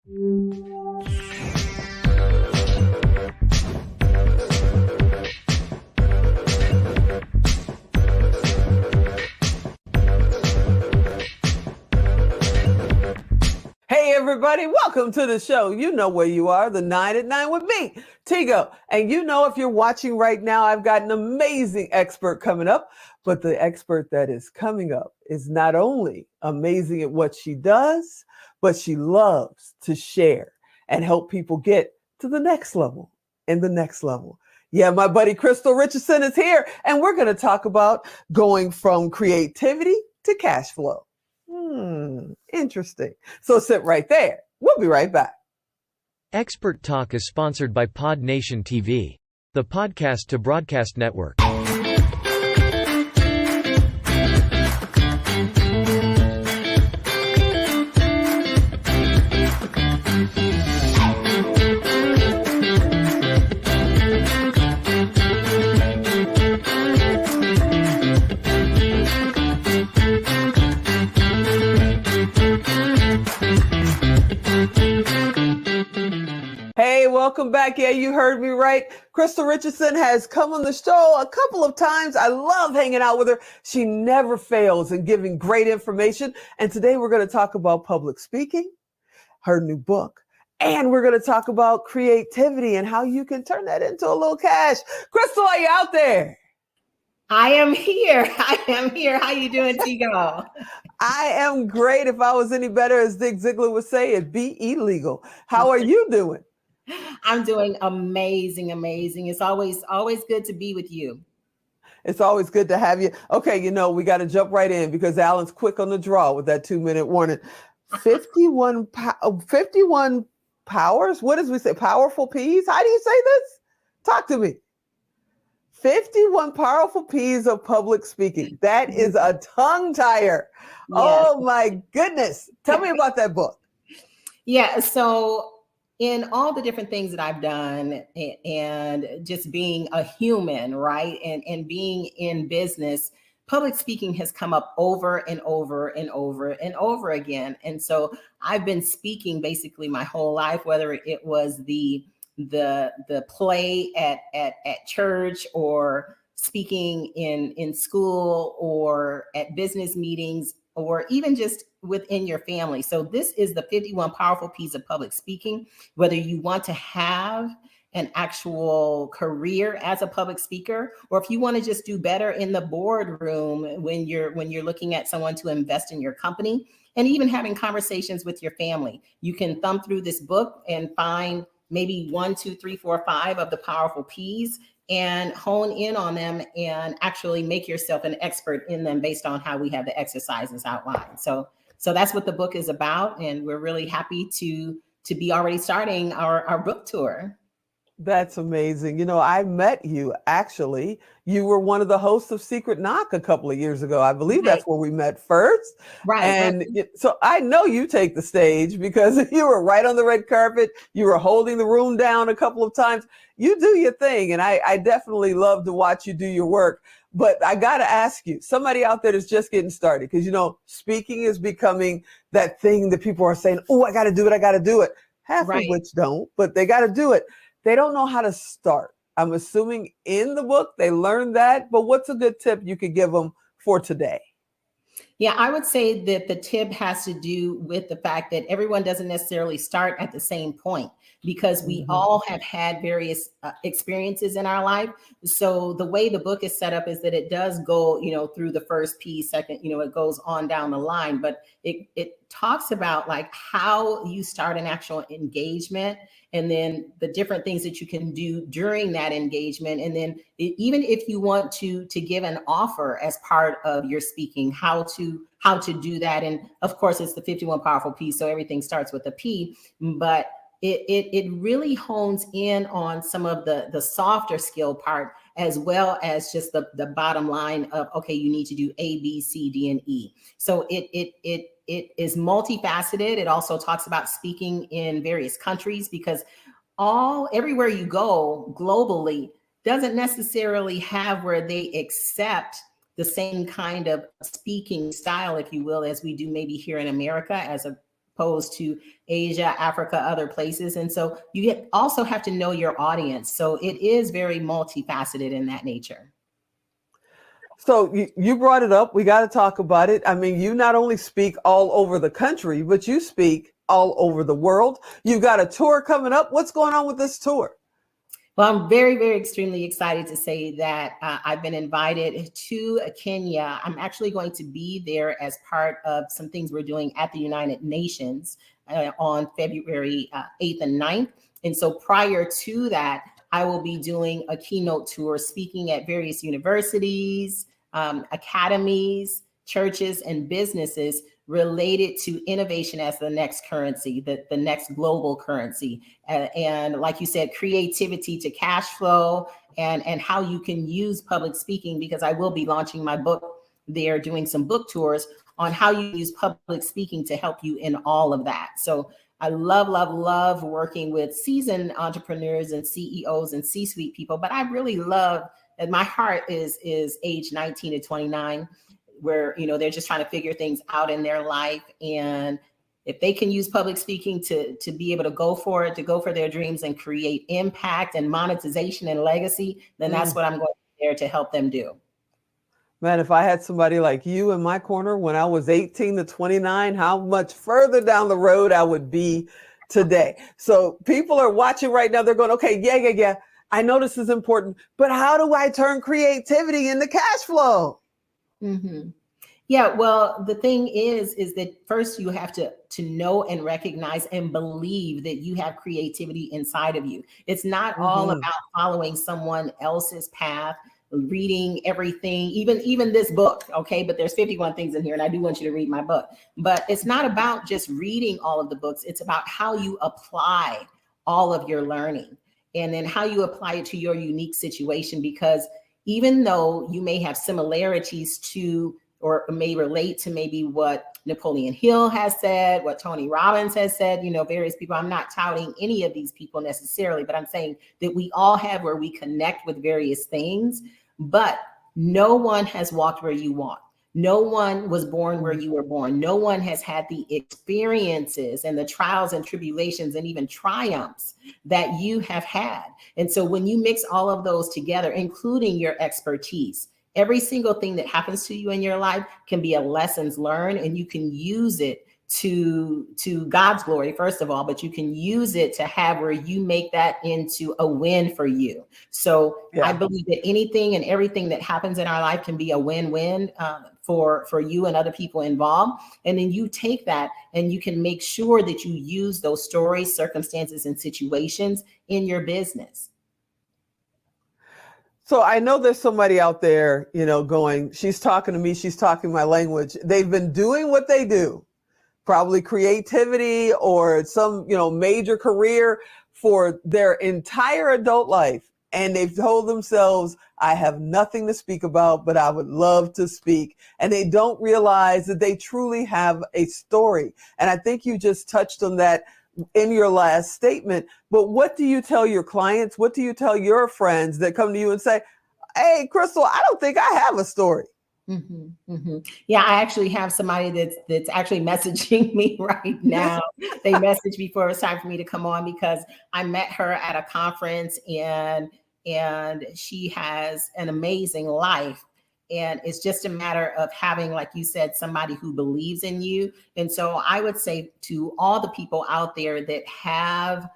Hey everybody, welcome to the show. You know where you are, the 9 at 9 with me, Tigo. And you know, if you're watching right now, I've got an amazing expert coming up, but the expert that is coming up is not only amazing at what she does, but she loves to share and help people get to the next level and the next level. Yeah, my buddy Krystelle Richardson is here, and we're going to talk about going from creativity to cash flow. Interesting. So sit right there. We'll be right back. Expert Talk is sponsored by Pod Nation TV, the podcast to broadcast network. Hey, welcome back. Yeah, you heard me right. Krystelle Richardson has come on the show a couple of times. I love hanging out with her. She never fails in giving great information. And today we're going to talk about public speaking, her new book, and we're going to talk about creativity and how you can turn that into a little cash. Krystelle, are you out there? I am here. How you doing, Tigo? I am great. If I was any better, as Zig Ziglar would say, it'd be illegal. How are you doing? I'm doing amazing. It's always good to be with you. It's always good to have you. Okay, you know, we got to jump right in because Alan's quick on the draw with that 2-minute warning. 51 powers? What does we say? Powerful P's? How do you say this? Talk to me. 51 powerful P's of public speaking. That is a tongue tire. Yes. Oh my goodness. Tell me about that book. Yeah, so in all the different things that I've done and just being a human, right? And being in business, public speaking has come up over and over and over and over again. And so I've been speaking basically my whole life, whether it was the play at church or speaking in school or at business meetings or even just within your family. So this is the 51 powerful P's of public speaking, whether you want to have an actual career as a public speaker, or if you want to just do better in the boardroom when you're looking at someone to invest in your company, and even having conversations with your family. You can thumb through this book and find maybe 1, 2, 3, 4, 5 of the powerful P's and hone in on them and actually make yourself an expert in them based on how we have the exercises outlined. So that's what the book is about. And we're really happy to be already starting our book tour. That's amazing. You know, I met you actually. You were one of the hosts of Secret Knock a couple of years ago. I believe that's where we met first. Right. And so I know you take the stage because you were right on the red carpet. You were holding the room down a couple of times. You do your thing. And I definitely love to watch you do your work. But I got to ask you, somebody out there that's just getting started, because, you know, speaking is becoming that thing that people are saying, oh, I got to do it. I got to do it. Half of which don't, but they got to do it. They don't know how to start. I'm assuming in the book they learned that, but what's a good tip you could give them for today? Yeah, I would say that the tip has to do with the fact that everyone doesn't necessarily start at the same point, because we all have had various experiences in our life. So the way the book is set up is that it does go, you know, through the first P, second, you know, it goes on down the line, but it talks about like how you start an actual engagement, and then the different things that you can do during that engagement. And then even if you want to give an offer as part of your speaking, how to do that. And of course, it's the 51 powerful P's. So everything starts with a P, but it really hones in on some of the softer skill part, as well as just the bottom line of, okay, you need to do A, B, C, D, and E. So it is multifaceted. It also talks about speaking in various countries, because everywhere you go globally doesn't necessarily have where they accept the same kind of speaking style, if you will, as we do maybe here in America, as opposed to Asia, Africa, other places. And so also have to know your audience. So it is very multifaceted in that nature. So you brought it up. We got to talk about it. I mean, you not only speak all over the country, but you speak all over the world. You've got a tour coming up. What's going on with this tour? Well, I'm very, very extremely excited to say that I've been invited to Kenya. I'm actually going to be there as part of some things we're doing at the United Nations on February 8th and 9th. And so prior to that, I will be doing a keynote tour, speaking at various universities, academies, churches, and businesses related to innovation as the next currency, the next global currency. And like you said, creativity to cash flow and how you can use public speaking, because I will be launching my book there, doing some book tours on how you use public speaking to help you in all of that. So I love working with seasoned entrepreneurs and CEOs and C-suite people, but I really love, and my heart is age 19 to 29, where, you know, they're just trying to figure things out in their life. And if they can use public speaking to be able to go for it, to go for their dreams and create impact and monetization and legacy, then that's what I'm going to be there to help them do. Man, if I had somebody like you in my corner when I was 18 to 29, how much further down the road I would be today. So people are watching right now. They're going, okay, yeah. I know this is important, but how do I turn creativity into cash flow? Mm-hmm. Yeah, well, the thing is that first you have to know and recognize and believe that you have creativity inside of you. It's not all about following someone else's path, reading everything, even this book, okay? But there's 51 things in here, and I do want you to read my book. But it's not about just reading all of the books. It's about how you apply all of your learning, and then how you apply it to your unique situation. Because even though you may have similarities to, or may relate to maybe what Napoleon Hill has said, what Tony Robbins has said, you know, various people. I'm not touting any of these people necessarily, but I'm saying that we all have where we connect with various things, but no one has walked where you walk. No one was born where you were born. No one has had the experiences and the trials and tribulations and even triumphs that you have had. And so when you mix all of those together, including your expertise, every single thing that happens to you in your life can be a lessons learned, and you can use it to God's glory, first of all, but you can use it to have where you make that into a win for you. So I believe that anything and everything that happens in our life can be a win-win for you and other people involved. And then you take that and you can make sure that you use those stories, circumstances, and situations in your business. So I know there's somebody out there, you know, going, she's talking to me, she's talking my language. They've been doing what they do, probably creativity or some, you know, major career for their entire adult life. And they've told themselves, I have nothing to speak about, but I would love to speak. And they don't realize that they truly have a story. And I think you just touched on that in your last statement. But what do you tell your clients? What do you tell your friends that come to you and say, hey, Krystelle, I don't think I have a story? Yeah, I actually have somebody that's actually messaging me right now. They messaged me before it's time for me to come on, because I met her at a conference, and she has an amazing life. And it's just a matter of having, like you said, somebody who believes in you. And so I would say to all the people out there that have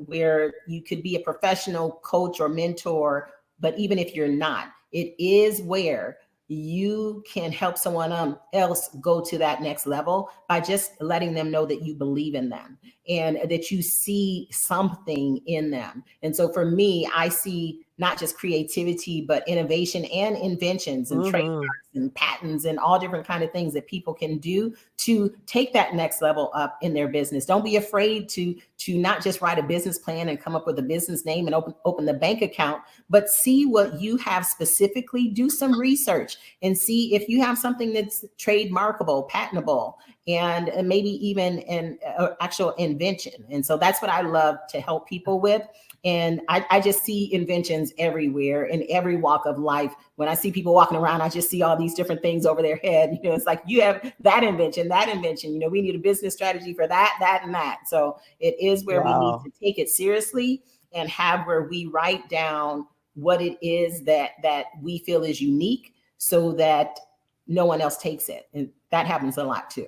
where you could be a professional coach or mentor, but even if you're not, it is where you can help someone else go to that next level by just letting them know that you believe in them and that you see something in them. And so for me, I see not just creativity, but innovation and inventions and trademarks and patents and all different kind of things that people can do to take that next level up in their business. Don't be afraid to not just write a business plan and come up with a business name and open the bank account, but see what you have specifically, do some research and see if you have something that's trademarkable, patentable, and maybe even an actual invention. And so that's what I love to help people with. And I just see inventions everywhere in every walk of life when I see people walking around, I just see all these different things over their head. You know, it's like, you have that invention, you know, we need a business strategy for that, that, and that. So it is where we need to take it seriously and have where we write down what it is that we feel is unique so that no one else takes it. And that happens a lot too.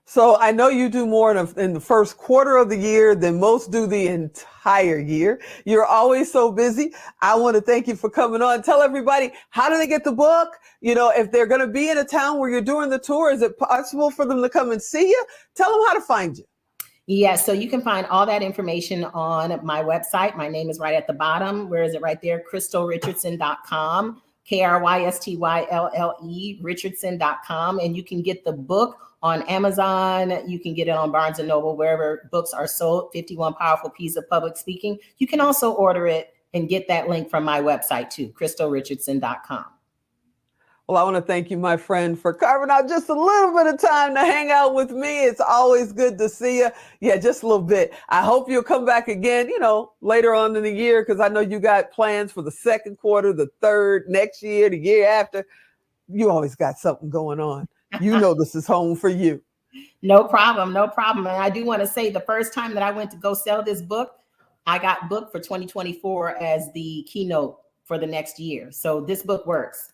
So I know you do more in the first quarter of the year than most do the entire year. You're always so busy. I want to thank you for coming on. Tell everybody, how do they get the book? You know, if they're going to be in a town where you're doing the tour, is it possible for them to come and see you? Tell them how to find you. Yes, so you can find all that information on my website. My name is right at the bottom. Where is it? Right there, KrystleRichardson.com, KRYSTYLLE, Richardson.com. And you can get the book on Amazon. You can get it on Barnes & Noble, wherever books are sold, 51 Powerful P's of Public Speaking. You can also order it and get that link from my website too, KrystleRichardson.com. Well, I want to thank you, my friend, for carving out just a little bit of time to hang out with me. It's always good to see you. Yeah, just a little bit. I hope you'll come back again, you know, later on in the year, because I know you got plans for the second quarter, the third, next year, the year after. You always got something going on. You know this is home for you. No problem, no problem. And I do want to say, the first time that I went to go sell this book, I got booked for 2024 as the keynote for the next year. So this book works.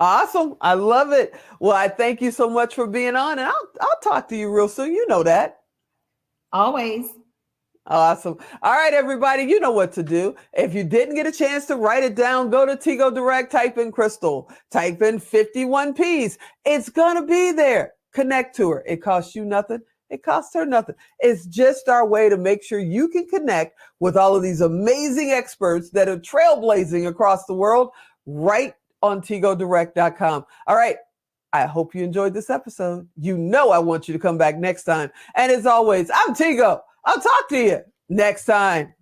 Awesome. I love it. Well, I thank you so much for being on, and I'll talk to you real soon. You know that. Always. Awesome. All right, everybody, you know what to do. If you didn't get a chance to write it down, go to Tigo Direct, type in Krystelle, type in 51 P's. It's going to be there. Connect to her. It costs you nothing. It costs her nothing. It's just our way to make sure you can connect with all of these amazing experts that are trailblazing across the world right on TigoDirect.com. All right. I hope you enjoyed this episode. You know I want you to come back next time. And as always, I'm Tigo. I'll talk to you next time.